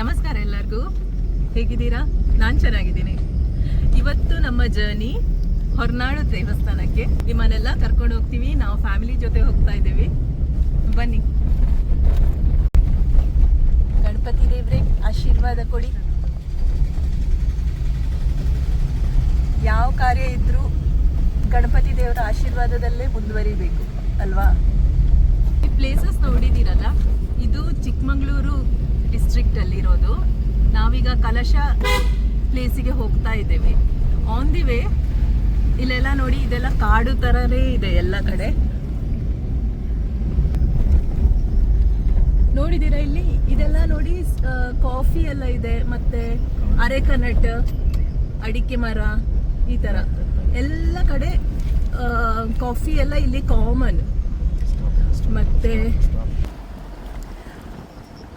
ನಮಸ್ಕಾರ ಎಲ್ಲರಿಗೂ, ಹೇಗಿದ್ದೀರಾ? ನಾನು ಚೆನ್ನಾಗಿದ್ದೀನಿ. ಇವತ್ತು ನಮ್ಮ ಜರ್ನಿ ಹೊರನಾಡು ದೇವಸ್ಥಾನಕ್ಕೆ. ನಿಮ್ಮನ್ನೆಲ್ಲ ಕರ್ಕೊಂಡು ಹೋಗ್ತೀವಿ. ನಾವು ಫ್ಯಾಮಿಲಿ ಜೊತೆ ಹೋಗ್ತಾ ಇದ್ದೀವಿ, ಬನ್ನಿ. ಗಣಪತಿ ದೇವ್ರೆ ಆಶೀರ್ವಾದ ಕೊಡಿ. ಯಾವ ಕಾರ್ಯ ಇದ್ರೂ ಗಣಪತಿ ದೇವರ ಆಶೀರ್ವಾದದಲ್ಲೇ ಮುಂದುವರಿಬೇಕು ಅಲ್ವಾ? ಈ ಪ್ಲೇಸಸ್ ನೋಡಿದ್ದೀರಲ್ಲ, ಇದು ಚಿಕ್ಕಮಗಳೂರು ಡಿಸ್ಟ್ರಿಕ್ಟ್ ಅಲ್ಲಿರೋದು. ನಾವೀಗ ಕಲಶ ಪ್ಲೇಸಿಗೆ ಹೋಗ್ತಾ ಇದ್ದೇವೆ. ಆನ್ ದಿ ವೇ ಇಲ್ಲೆಲ್ಲ ನೋಡಿ, ಇದೆಲ್ಲ ಕಾಡು ಥರನೇ ಇದೆ ಎಲ್ಲ ಕಡೆ. ನೋಡಿದ್ದೀರಾ ಇಲ್ಲಿ? ಇದೆಲ್ಲ ನೋಡಿ, ಕಾಫಿ ಎಲ್ಲ ಇದೆ, ಮತ್ತೆ ಅರೆಕನಟ್, ಅಡಿಕೆ ಮರ, ಈ ಥರ ಎಲ್ಲ ಕಡೆ ಕಾಫಿ ಎಲ್ಲ ಇಲ್ಲಿ ಕಾಮನ್. ಮತ್ತೆ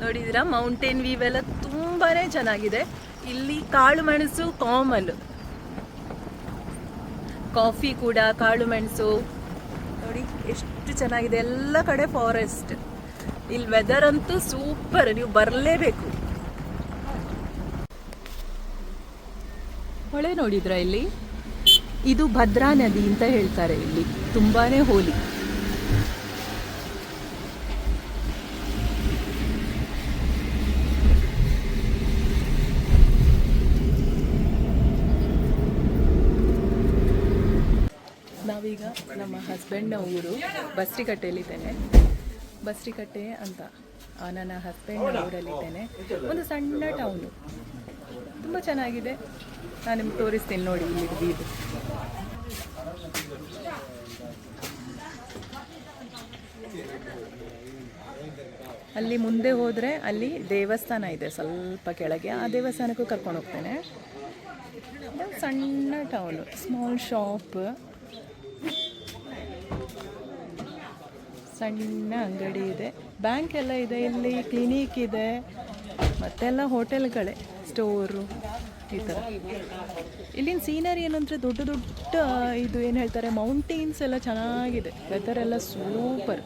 ನೋಡಿದಿರಾ, ಮೌಂಟೇನ್ ವ್ಯೂ ಎಲ್ಲ ತುಂಬಾನೇ ಚೆನ್ನಾಗಿದೆ. ಇಲ್ಲಿ ಕಾಳು ಮೆಣಸು ಕಾಮನ್, ಕಾಫಿ ಕೂಡ ಕಾಳು ಮೆಣಸು. ನೋಡಿ ಎಷ್ಟು ಚೆನ್ನಾಗಿದೆ, ಎಲ್ಲ ಕಡೆ ಫಾರೆಸ್ಟ್. ಇಲ್ಲಿ ವೆದರ್ ಅಂತೂ ಸೂಪರ್, ನೀವು ಬರಲೇಬೇಕು. ಹೊಳೆ ನೋಡಿದ್ರ ಇಲ್ಲಿ? ಇದು ಭದ್ರಾ ನದಿ ಅಂತ ಹೇಳ್ತಾರೆ. ಇಲ್ಲಿ ತುಂಬಾನೇ ಹೋಲಿ. ನಾವೀಗ ನಮ್ಮ ಹಸ್ಬೆಂಡ್ನ ಊರು ಬಸ್ರಿಕಟ್ಟೆಯಲ್ಲಿದ್ದೇನೆ. ಬಸ್ರಿಕಟ್ಟೆ ಅಂತ ನನ್ನ ಹಸ್ಬೆಂಡ್ ಊರಲ್ಲಿದ್ದೇನೆ. ಒಂದು ಸಣ್ಣ ಟೌನು, ತುಂಬ ಚೆನ್ನಾಗಿದೆ. ನಾನು ನಿಮ್ಗೆ ತೋರಿಸ್ತೀನಿ ನೋಡಿ ಇಲ್ಲಿ ವ್ಯೂ. ಅಲ್ಲಿ ಮುಂದೆ ಹೋದರೆ ಅಲ್ಲಿ ದೇವಸ್ಥಾನ ಇದೆ ಸ್ವಲ್ಪ ಕೆಳಗೆ. ಆ ದೇವಸ್ಥಾನಕ್ಕೂ ಕರ್ಕೊಂಡು ಹೋಗ್ತೇನೆ. ಸಣ್ಣ ಟೌನು, ಸ್ಮಾಲ್ ಶಾಪ್, ಸಣ್ಣ ಅಂಗಡಿ ಇದೆ, ಬ್ಯಾಂಕ್ ಎಲ್ಲ ಇದೆ ಇಲ್ಲಿ, ಕ್ಲಿನಿಕ್ ಇದೆ, ಮತ್ತೆಲ್ಲ ಹೋಟೆಲ್ಗಳೇ, ಸ್ಟೋರು, ಈ ಥರ. ಇಲ್ಲಿನ ಸೀನರಿ ಏನಂದರೆ ದೊಡ್ಡ ದೊಡ್ಡ ಇದು ಏನು ಹೇಳ್ತಾರೆ, ಮೌಂಟೇನ್ಸ್ ಎಲ್ಲ ಚೆನ್ನಾಗಿದೆ. ವೆದರ್ ಎಲ್ಲ ಸೂಪರ್.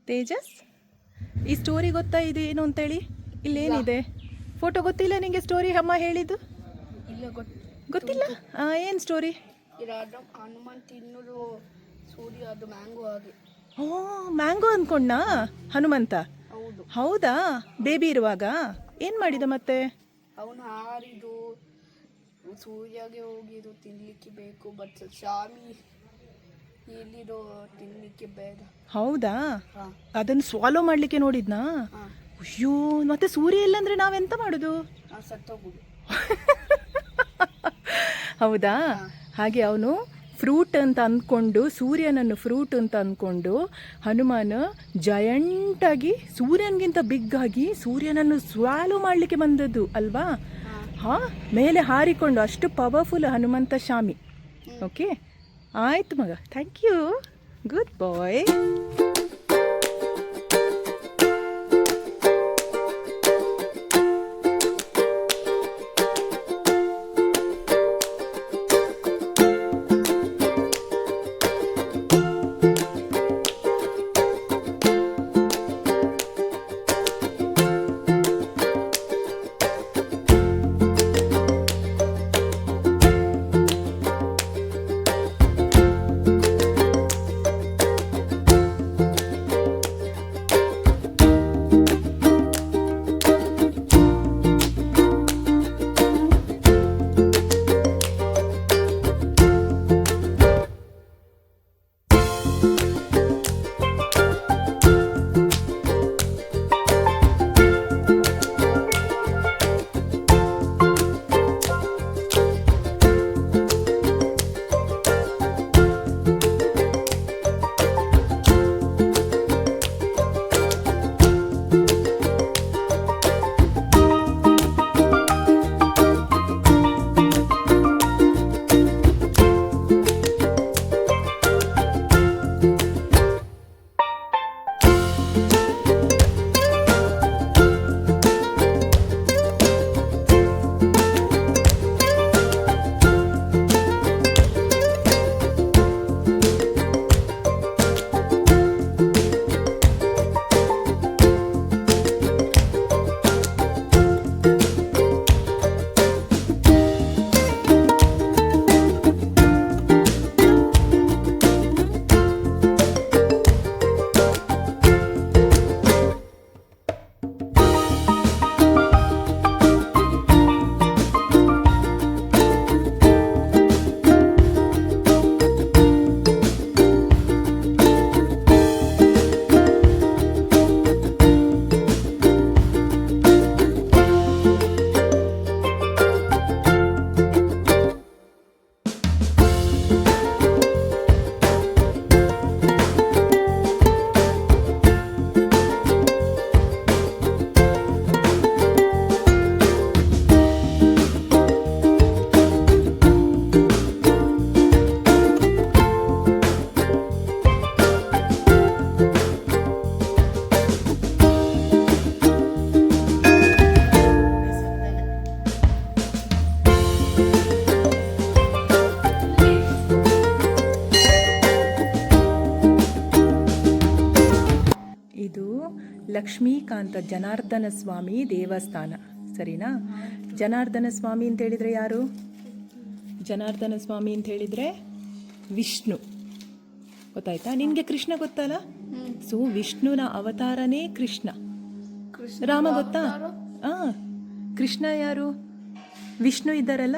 ತೇಜಸ್, ಈ ಸ್ಟೋರಿ ಗೊತ್ತಾ? ಇದು ಏನು ಅಂತೇಳಿ? ಇಲ್ಲೇನಿದೆ? ಫೋಟೋ ಗೊತ್ತಿಲ್ಲ ನಿಮಗೆ? ಸ್ಟೋರಿ ಅಮ್ಮ ಹೇಳಿದ್ದು ಗೊತ್ತಿಲ್ಲ? ಏನು ಸ್ಟೋರಿ? ಹನುಮಂತ ತಿನ್ನೋದು ಸೂರ್ಯ, ಅದು ಮ್ಯಾಂಗೋ ಆಗಿ. ಓ, ಮ್ಯಾಂಗೋ ಅಂದ್ಕೊಂಡ್ನಾ ಹನುಮಂತ? ಹೌದಾ? ಬೇಬಿ ಇರುವಾಗ ಏನು ಮಾಡಿದ ಮತ್ತೆ? ಅವನು ಹಾರಿದು ಸೂರ್ಯಗೆ ಹೋಗಿದ್ದು ತಿನ್ಲಿಕ್ಕೆ ಬೇಕು, ಬಟ್ ಸ್ವಾಮಿ ಎಲ್ಲಿರೋ ತಿನ್ಲಿಕ್ಕೆ ಬೇಡ. ಹೌದಾ? ಅದನ್ನು ಸ್ವಾಲೋ ಮಾಡ್ಲಿಕ್ಕೆ ನೋಡಿದ್ನಾ? ಅಯ್ಯೋ, ಮತ್ತೆ ಸೂರ್ಯ ಇಲ್ಲಂದ್ರೆ ನಾವೆಂತ ಮಾಡೋದು? ಸತ್ತೋಗುದು. ಹೌದಾ? ಹಾಗೆ ಅವನು ಫ್ರೂಟ್ ಅಂತ ಅಂದ್ಕೊಂಡು, ಸೂರ್ಯನನ್ನು ಫ್ರೂಟ್ ಅಂತ ಅಂದ್ಕೊಂಡು, ಹನುಮಾನ ಜಯಂಟಾಗಿ ಸೂರ್ಯನಿಗಿಂತ ಬಿಗ್ ಆಗಿ ಸೂರ್ಯನನ್ನು ಸ್ವಾಲೋ ಮಾಡಲಿಕ್ಕೆ ಬಂದದ್ದು ಅಲ್ವಾ? ಮೇಲೆ ಹಾರಿಕೊಂಡು, ಅಷ್ಟು ಪವರ್ಫುಲ್ ಹನುಮಂತ ಸ್ವಾಮಿ. ಓಕೆ, ಆಯ್ತು ಮಗ, ಥ್ಯಾಂಕ್ ಯು, ಗುಡ್ ಬಾಯ್. ಲಕ್ಷ್ಮೀಕಾಂತ ಜನಾರ್ದನ ಸ್ವಾಮಿ ದೇವಸ್ಥಾನ, ಸರಿನಾ? ಜನಾರ್ದನ ಸ್ವಾಮಿ ಅಂತ ಹೇಳಿದರೆ ಯಾರು? ಜನಾರ್ದನ ಸ್ವಾಮಿ ಅಂತ ಹೇಳಿದರೆ ವಿಷ್ಣು, ಗೊತ್ತಾಯ್ತಾ? ನಿನಗೆ ಕೃಷ್ಣ ಗೊತ್ತಲ್ಲ? ಸೊ ವಿಷ್ಣುನ ಅವತಾರನೇ ಕೃಷ್ಣ. ರಾಮ ಗೊತ್ತಾ? ಕೃಷ್ಣ ಯಾರು? ವಿಷ್ಣು ಇದ್ದಾರಲ್ಲ,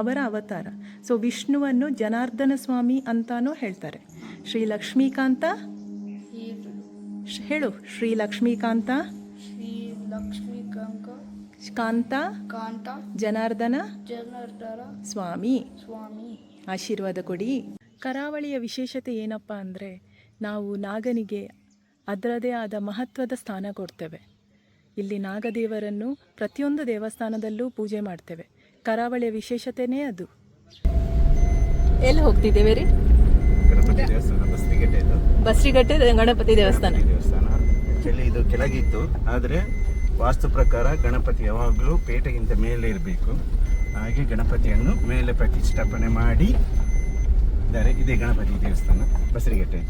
ಅವರ ಅವತಾರ. ಸೊ ವಿಷ್ಣುವನ್ನು ಜನಾರ್ದನ ಸ್ವಾಮಿ ಅಂತಾನೂ ಹೇಳ್ತಾರೆ. ಶ್ರೀ ಲಕ್ಷ್ಮೀಕಾಂತ ಹೇಳು. ಶ್ರೀ ಲಕ್ಷ್ಮೀಕಾಂತ ಶ್ರೀ ಲಕ್ಷ್ಮೀಕಾಂತ ಕಾಂತ ಕಾಂತ ಜನಾರ್ದನ ಜನಾರ್ದನ ಸ್ವಾಮಿ ಸ್ವಾಮಿ ಆಶೀರ್ವಾದ ಕೊಡಿ. ಕರಾವಳಿಯ ವಿಶೇಷತೆ ಏನಪ್ಪ ಅಂದರೆ, ನಾವು ನಾಗನಿಗೆ ಅದರದೇ ಆದ ಮಹತ್ವದ ಸ್ಥಾನ ಕೊಡ್ತೇವೆ. ಇಲ್ಲಿ ನಾಗದೇವರನ್ನು ಪ್ರತಿಯೊಂದು ದೇವಸ್ಥಾನದಲ್ಲೂ ಪೂಜೆ ಮಾಡ್ತೇವೆ. ಕರಾವಳಿಯ ವಿಶೇಷತೆಯೇ ಅದು. ಎಲ್ಲಿ ಹೋಗ್ತಿದ್ದೇವೆ ರೀ? ಗಣಪತಿ ದೇವಸ್ಥಾನ ಬಸ್ರಿಗಟ್ಟೆ. ಬಸ್ರಿಗಟ್ಟೆ ಗಣಪತಿ ದೇವಸ್ಥಾನ. ಆಕ್ಚುಲಿ ಇದು ಕೆಳಗಿತ್ತು, ಆದರೆ ವಾಸ್ತು ಪ್ರಕಾರ ಗಣಪತಿ ಯಾವಾಗಲೂ ಪೇಟೆಗಿಂತ ಮೇಲೆ ಇರಬೇಕು. ಹಾಗೆ ಗಣಪತಿಯನ್ನು ಮೇಲೆ ಪ್ರತಿಷ್ಠಾಪನೆ ಮಾಡಿ ಇದ್ದಾರೆ. ಇದೇ ಗಣಪತಿ ದೇವಸ್ಥಾನ ಬಸ್ರಿಗಟ್ಟೆ.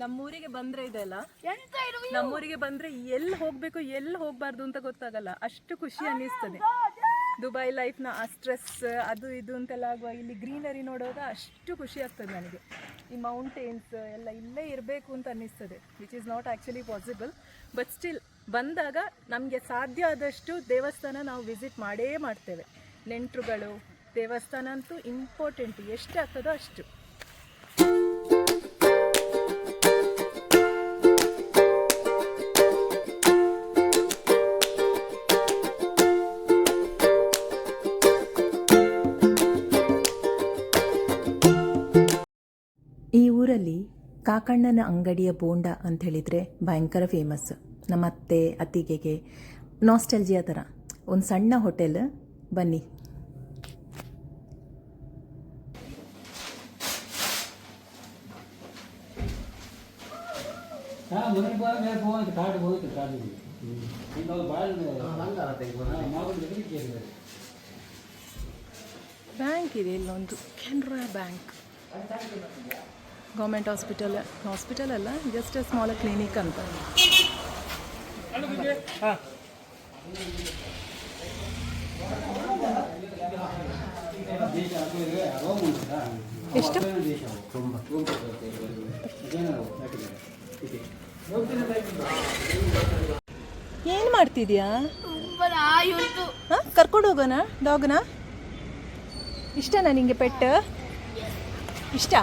ನಮ್ಮೂರಿಗೆ ಬಂದರೆ ಇದೆಲ್ಲ, ನಮ್ಮೂರಿಗೆ ಬಂದರೆ ಎಲ್ಲಿ ಹೋಗಬೇಕು ಎಲ್ಲಿ ಹೋಗಬಾರ್ದು ಅಂತ ಗೊತ್ತಾಗಲ್ಲ, ಅಷ್ಟು ಖುಷಿ ಅನ್ನಿಸ್ತದೆ. ದುಬೈ ಲೈಫ್ನ ಆ ಸ್ಟ್ರೆಸ್ ಅದು ಇದು ಅಂತೆಲ್ಲ ಆಗುವ ಇಲ್ಲಿ ಗ್ರೀನರಿ ನೋಡುವಾಗ ಅಷ್ಟು ಖುಷಿ ಆಗ್ತದೆ ನನಗೆ. ಈ ಮೌಂಟೇನ್ಸ್ ಎಲ್ಲ ಇಲ್ಲೇ ಇರಬೇಕು ಅಂತ ಅನ್ನಿಸ್ತದೆ, which is not actually possible. But still ಬಂದಾಗ ನಮಗೆ ಸಾಧ್ಯ ಆದಷ್ಟು ದೇವಸ್ಥಾನ ನಾವು ವಿಸಿಟ್ ಮಾಡೇ ಮಾಡ್ತೇವೆ. ನೆಂಟರುಗಳು, ದೇವಸ್ಥಾನ ಅಂತೂ ಇಂಪಾರ್ಟೆಂಟ್, ಎಷ್ಟು ಆಗ್ತದೋ ಅಷ್ಟು. ಈ ಊರಲ್ಲಿ ಕಾಕಣ್ಣನ ಅಂಗಡಿಯ ಬೋಂಡ ಅಂತ ಹೇಳಿದರೆ ಭಯಂಕರ ಫೇಮಸ್. ನಮ್ಮ ಅತ್ತೆ ಅತ್ತಿಗೆಗೆ ನಾಸ್ಟೆಲ್ಜಿಯಾ ಥರ ಒಂದು ಸಣ್ಣ ಹೋಟೆಲ್. ಬನ್ನಿ. ಬ್ಯಾಂಕ್ ಇದೆ ಇಲ್ಲೊಂದು, ಕೆನರಾ ಬ್ಯಾಂಕ್. ಗೌರ್ಮೆಂಟ್ ಹಾಸ್ಪಿಟಲ್ ಅಲ್ಲ, ಜಸ್ಟ್ ಸ್ಮಾಲ್ ಕ್ಲಿನಿಕ್ ಅಂತ. ಎಷ್ಟು? ಏನು ಮಾಡ್ತಿದ್ಯಾ? ಕರ್ಕೊಂಡು ಹೋಗೋಣ ಡಾಗ್ನ? ಇಷ್ಟನಾ ನಿಂಗೆ ಪೆಟ್? ಇಷ್ಟ?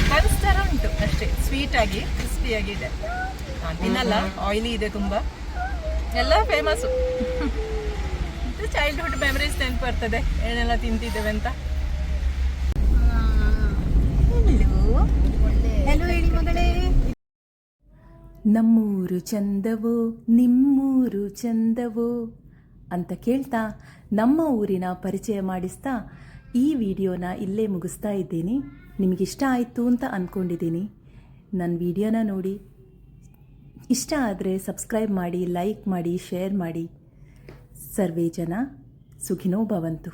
ಬನ್ಸ್ ಥರ ಉಂಟು ಅಷ್ಟೇ, ಸ್ವೀಟಾಗಿ ಕ್ರಿಸ್ಪಿಯಾಗಿದೆ. ನಾನು ತಿನ್ನಲ್ಲ, ಆಯಿಲಿ ಇದೆ ತುಂಬ. ಎಲ್ಲ ಫೇಮಸ್ಸು. ಚೈಲ್ಡ್ಹುಡ್ ಮೆಮರೀಸ್ ನೆನಪು ಬರ್ತದೆ, ಏನೆಲ್ಲ ತಿಂತಿದ್ದೇವೆ ಅಂತ. ಹಲೋ ಹೇಳಿ ಮಗಳೇ. ನಮ್ಮೂರು ಚಂದವೋ ನಿಮ್ಮೂರು ಚಂದವೋ ಅಂತ ಕೇಳ್ತಾ ನಮ್ಮ ಊರಿನ ಪರಿಚಯ ಮಾಡಿಸ್ತಾ ಈ ವಿಡಿಯೋನ ಇಲ್ಲೇ ಮುಗಿಸ್ತಾ ಇದ್ದೀನಿ. ನಿಮಗಿಷ್ಟ ಆಯಿತು ಅಂತ ಅಂದ್ಕೊಂಡಿದ್ದೀನಿ. ನನ್ನ ವಿಡಿಯೋನ ನೋಡಿ ಇಷ್ಟ ಆದರೆ ಸಬ್ಸ್ಕ್ರೈಬ್ ಮಾಡಿ, ಲೈಕ್ ಮಾಡಿ, ಶೇರ್ ಮಾಡಿ. ಸರ್ವೇ ಜನ ಸುಖಿನೋ ಭವಂತು.